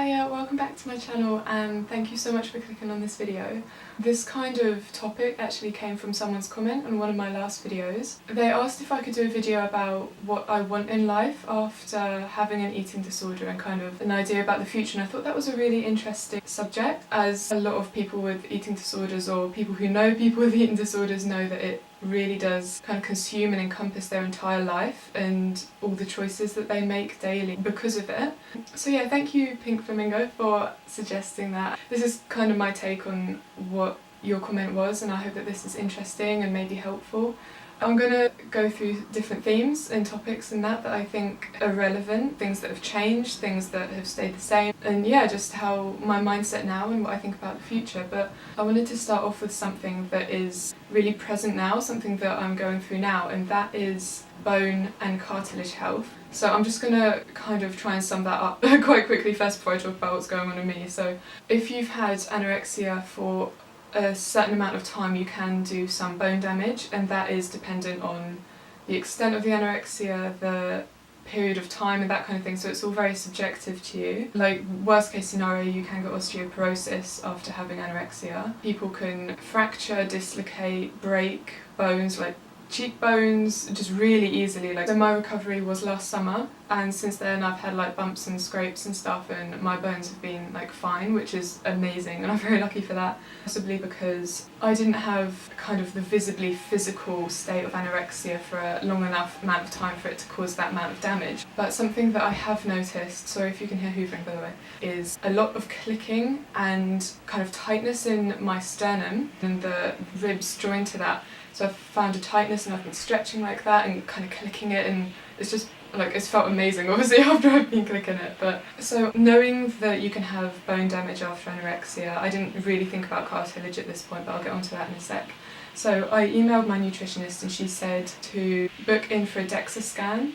Hiya, welcome back to my channel and thank you so much for clicking on this video. This kind of topic actually came from someone's comment on one of my last videos. They asked if I could do a video about what I want in life after having an eating disorder and kind of an idea about the future, and I thought that was a really interesting subject, as a lot of people with eating disorders or people who know people with eating disorders know that it really does kind of consume and encompass their entire life and all the choices that they make daily because of it. So yeah, thank you Pink Flamingo for suggesting that. This is kind of my take on what your comment was, and I hope that this is interesting and maybe helpful. I'm going to go through different themes and topics and that I think are relevant, things that have changed, things that have stayed the same, and yeah, just how my mindset now and what I think about the future. But I wanted to start off with something that is really present now, something that I'm going through now, and that is bone and cartilage health. So I'm just going to kind of try and sum that up quite quickly first before I talk about what's going on in me. So if you've had anorexia for a certain amount of time, you can do some bone damage, and that is dependent on the extent of the anorexia, the period of time and that kind of thing, so it's all very subjective to you. Like, worst case scenario, you can get osteoporosis after having anorexia. People can fracture, dislocate, break bones like cheekbones just really easily. So my recovery was last summer, and since then I've had like bumps and scrapes and stuff, and my bones have been like fine, which is amazing, and I'm very lucky for that. Possibly because I didn't have kind of the visibly physical state of anorexia for a long enough amount of time for it to cause that amount of damage. But something that I have noticed, sorry if you can hear hoovering by the way, is a lot of clicking and kind of tightness in my sternum and the ribs joined to that. So I've found a tightness and I've been stretching like that and kind of clicking it, and it's just like, it's felt amazing obviously after I've been clicking it. But so knowing that you can have bone damage after anorexia, I didn't really think about cartilage at this point, but I'll get onto that in a sec. So I emailed my nutritionist and she said to book in for a DEXA scan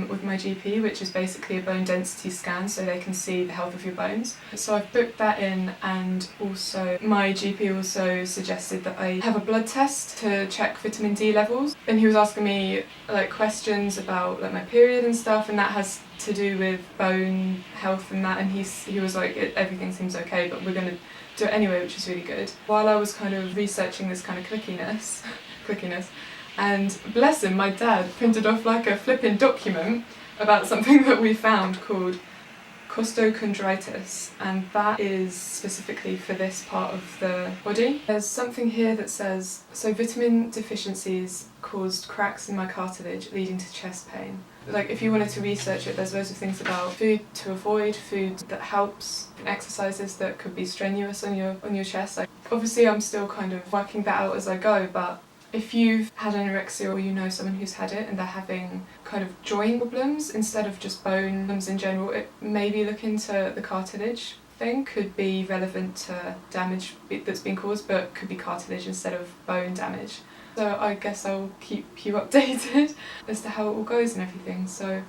with my GP, which is basically a bone density scan so they can see the health of your bones. So I've booked that in, and also my GP also suggested that I have a blood test to check vitamin D levels, and he was asking me like questions about like my period and stuff, and that has to do with bone health and that, and he was like, everything seems okay, but we're going to do it anyway, which is really good. While I was kind of researching this kind of clickiness, and bless him, my dad printed off like a flipping document about something that we found called costochondritis, and that is specifically for this part of the body. There's something here that says, so vitamin deficiencies caused cracks in my cartilage leading to chest pain. Like, if you wanted to research it, there's loads of things about food to avoid, food that helps, and exercises that could be strenuous on your chest. Like, obviously I'm still kind of working that out as I go, but if you've had anorexia or you know someone who's had it and they're having kind of joint problems instead of just bone problems in general, it maybe look into the cartilage thing. Could be relevant to damage that's been caused, but could be cartilage instead of bone damage. So I guess I'll keep you updated as to how it all goes and everything. So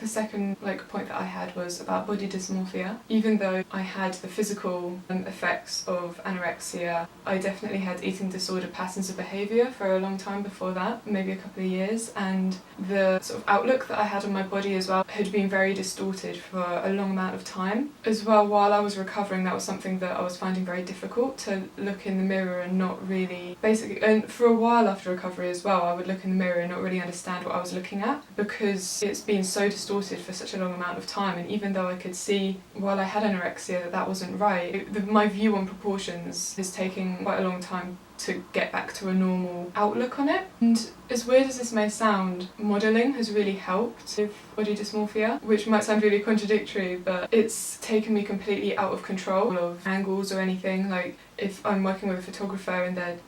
the second point that I had was about body dysmorphia. Even though I had the physical effects of anorexia, I definitely had eating disorder patterns of behaviour for a long time before that, maybe a couple of years, and the sort of outlook that I had on my body as well had been very distorted for a long amount of time. As well, while I was recovering, that was something that I was finding very difficult, to look in the mirror and not really, basically, and for a while after recovery as well, I would look in the mirror and not really understand what I was looking at, because it's been so distorted for such a long amount of time. And even though I could see while I had anorexia that wasn't right, my view on proportions is taking quite a long time to get back to a normal outlook on it. And as weird as this may sound, modelling has really helped with body dysmorphia, which might sound really contradictory, but it's taken me completely out of control of angles or anything. Like, if I'm working with a photographer and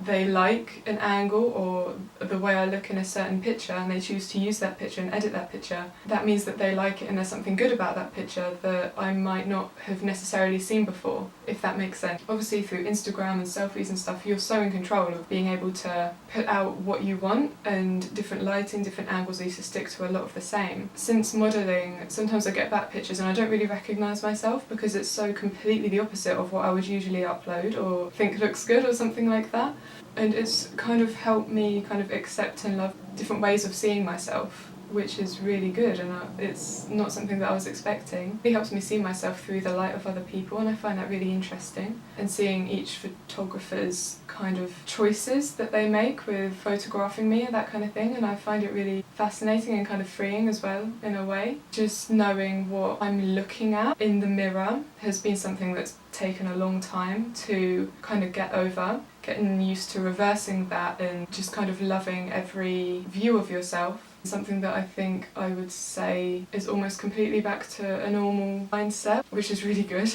they like an angle or the way I look in a certain picture, and they choose to use that picture and edit that picture, that means that they like it and there's something good about that picture that I might not have necessarily seen before, if that makes sense. Obviously through Instagram and selfies and stuff, you're so in control of being able to put out what you want, and different lighting, different angles. I used to stick to a lot of the same. Since modelling, sometimes I get back pictures and I don't really recognise myself because it's so completely the opposite of what I would usually upload or think looks good or something like that. And it's kind of helped me kind of accept and love different ways of seeing myself. which is really good, and it's not something that I was expecting. It helps me see myself through the light of other people, and I find that really interesting. And seeing each photographer's kind of choices that they make with photographing me and that kind of thing, and I find it really fascinating and kind of freeing as well in a way. Just knowing what I'm looking at in the mirror has been something that's taken a long time to kind of get over, getting used to reversing that and just kind of loving every view of yourself. Something that I think I would say is almost completely back to a normal mindset, which is really good.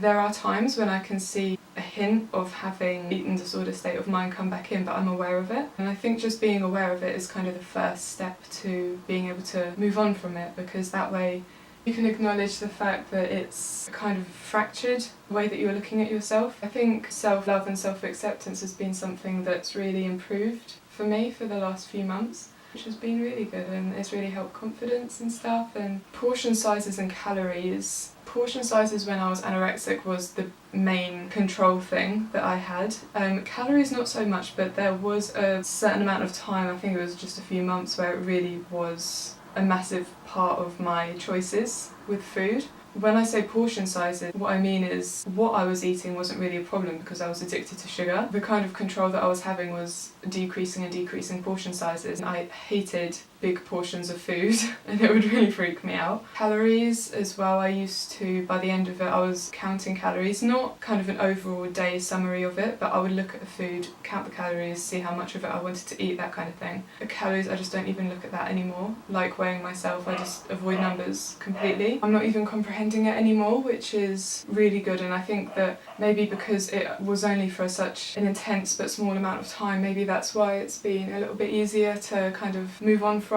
There are times when I can see a hint of having eating disorder state of mind come back in, but I'm aware of it. And I think just being aware of it is kind of the first step to being able to move on from it, because that way you can acknowledge the fact that it's kind of fractured the way that you're looking at yourself. I think self-love and self-acceptance has been something that's really improved for me for the last few months, which has been really good, and it's really helped confidence and stuff. And portion sizes and calories. Portion sizes when I was anorexic was the main control thing that I had. Calories not so much, but there was a certain amount of time, I think it was just a few months, where it really was a massive part of my choices with food. When I say portion sizes, what I mean is what I was eating wasn't really a problem because I was addicted to sugar. The kind of control that I was having was decreasing and decreasing portion sizes. I hated big portions of food and it would really freak me out. Calories as well, I used to, by the end of it, I was counting calories, not kind of an overall day summary of it, but I would look at the food, count the calories, see how much of it I wanted to eat, that kind of thing. The calories, I just don't even look at that anymore. Like weighing myself, I just avoid numbers completely. I'm not even comprehending it anymore, which is really good, and I think that maybe because it was only for such an intense but small amount of time, maybe that's why it's been a little bit easier to kind of move on from.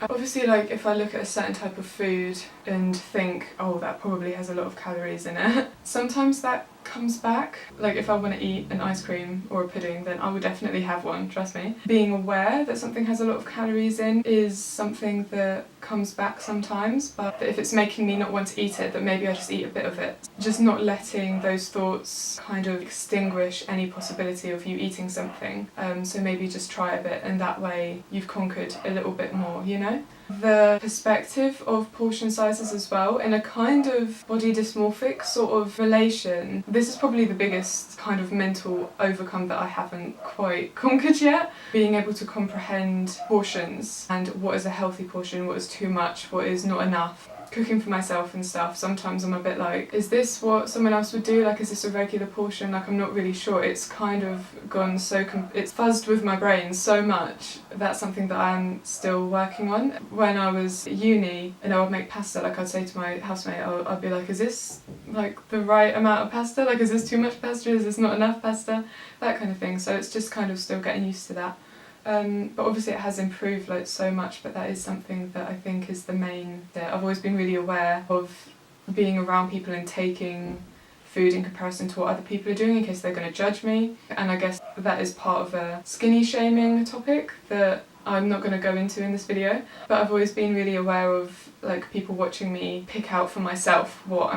Obviously, like if I look at a certain type of food and think, oh, that probably has a lot of calories in it, sometimes that comes back. Like if I want to eat an ice cream or a pudding, then I would definitely have one, trust me. Being aware that something has a lot of calories in is something that comes back sometimes, but if it's making me not want to eat it, that maybe I just eat a bit of it. Just not letting those thoughts kind of extinguish any possibility of you eating something. So maybe just try a bit, and that way you've conquered a little bit more, you know? The perspective of portion sizes as well, in a kind of body dysmorphic sort of relation. This is probably the biggest kind of mental overcome that I haven't quite conquered yet. Being able to comprehend portions and what is a healthy portion, what is too much, what is not enough. Cooking for myself and stuff, sometimes I'm a bit like, is this what someone else would do? Like, is this a regular portion? Like, I'm not really sure. It's kind of gone so, it's fuzzed with my brain so much. That's something that I'm still working on. When I was at uni and I would make pasta, like I'd say to my housemate, I'd be like, is this like the right amount of pasta? Like, is this too much pasta? Is this not enough pasta? That kind of thing. So it's just kind of still getting used to that. But obviously it has improved like so much, but that is something that I think is the main. I've always been really aware of being around people and taking food in comparison to what other people are doing in case they're going to judge me, and I guess that is part of a skinny shaming topic that I'm not going to go into in this video, but I've always been really aware of like people watching me pick out for myself what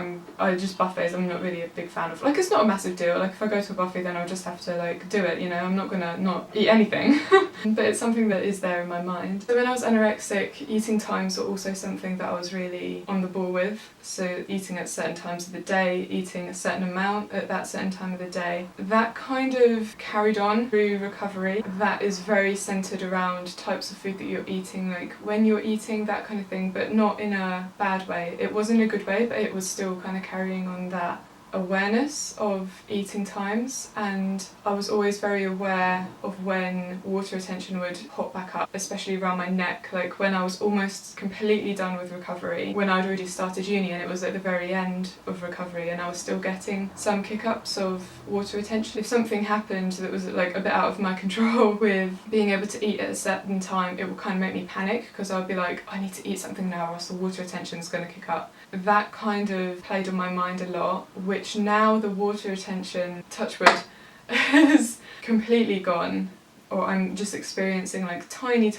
just buffets I'm not really a big fan of. Like, it's not a massive deal, like if I go to a buffet then I'll just have to like do it, you know, I'm not gonna not eat anything. But it's something that is there in my mind. So when I was anorexic, eating times were also something that I was really on the ball with. So eating at certain times of the day, eating a certain amount at that certain time of the day. That kind of carried on through recovery. That is very centred around types of food that you're eating, like when you're eating, that kind of thing, but not in a bad way. It was in a good way, but it was still kind of carrying on that awareness of eating times, and I was always very aware of when water retention would pop back up, especially around my neck, like when I was almost completely done with recovery, when I'd already started uni and it was at the very end of recovery and I was still getting some kick-ups of water retention. If something happened that was like a bit out of my control with being able to eat at a certain time, it would kind of make me panic because I would be like, I need to eat something now or else the water retention is going to kick up. That kind of played on my mind a lot, which now the water retention, touch wood, is completely gone. or I'm just experiencing like tiny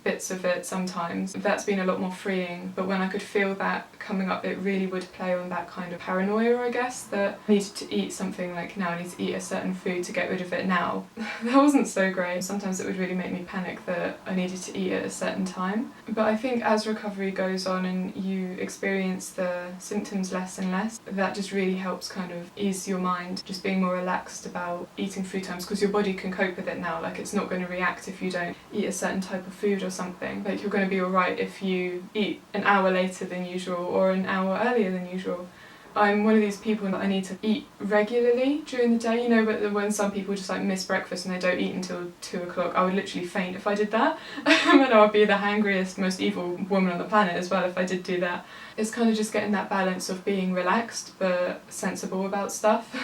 bits of it sometimes, that's been a lot more freeing. But when I could feel that coming up, it really would play on that kind of paranoia, I guess, that I needed to eat something, like now I need to eat a certain food to get rid of it now. That wasn't so great. Sometimes it would really make me panic that I needed to eat at a certain time. But I think as recovery goes on and you experience the symptoms less and less, that just really helps kind of ease your mind, just being more relaxed about eating food times, because your body can cope with it now. Like, it's not going to react if you don't eat a certain type of food or something. Like, you're going to be alright if you eat an hour later than usual or an hour earlier than usual. I'm one of these people that I need to eat regularly during the day, you know, but when some people just like miss breakfast and they don't eat until 2 o'clock, I would literally faint if I did that. And I would be the hangriest, most evil woman on the planet as well if I did do that. It's kind of just getting that balance of being relaxed but sensible about stuff.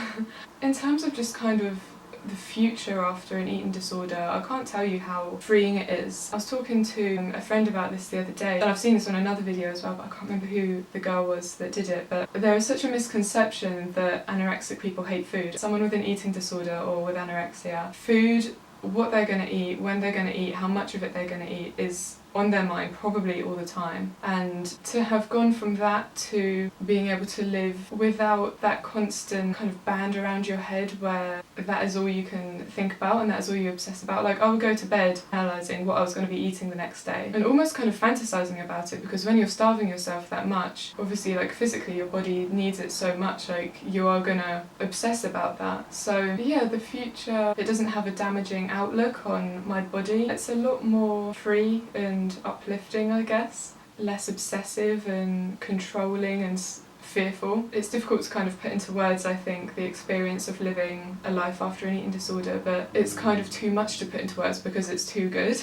In terms of just kind of the future after an eating disorder, I can't tell you how freeing it is. I was talking to a friend about this the other day, and I've seen this on another video as well, but I can't remember who the girl was that did it, but there is such a misconception that anorexic people hate food. Someone with an eating disorder or with anorexia, food, what they're going to eat, when they're going to eat, how much of it they're going to eat is on their mind probably all the time. And to have gone from that to being able to live without that constant kind of band around your head where that is all you can think about and that is all you obsess about. Like, I would go to bed analysing what I was going to be eating the next day and almost kind of fantasising about it, because when you're starving yourself that much, obviously like physically your body needs it so much, like you are gonna obsess about that. So yeah, the future, it doesn't have a damaging outlook on my body. It's a lot more free and uplifting, I guess. Less obsessive and controlling and fearful. It's difficult to kind of put into words, I think, the experience of living a life after an eating disorder, but it's kind of too much to put into words because it's too good.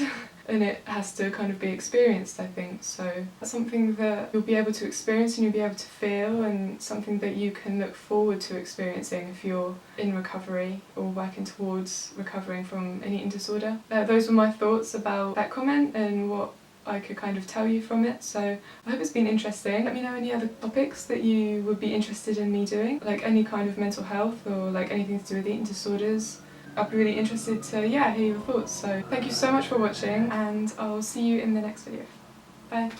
And it has to kind of be experienced, I think. So that's something that you'll be able to experience and you'll be able to feel, and something that you can look forward to experiencing if you're in recovery or working towards recovering from an eating disorder. Those were my thoughts about that comment and what I could kind of tell you from it. So I hope it's been interesting. Let me know any other topics that you would be interested in me doing, like any kind of mental health or like anything to do with eating disorders. I'd be really interested to hear your thoughts. So thank you so much for watching, and I'll see you in the next video. Bye.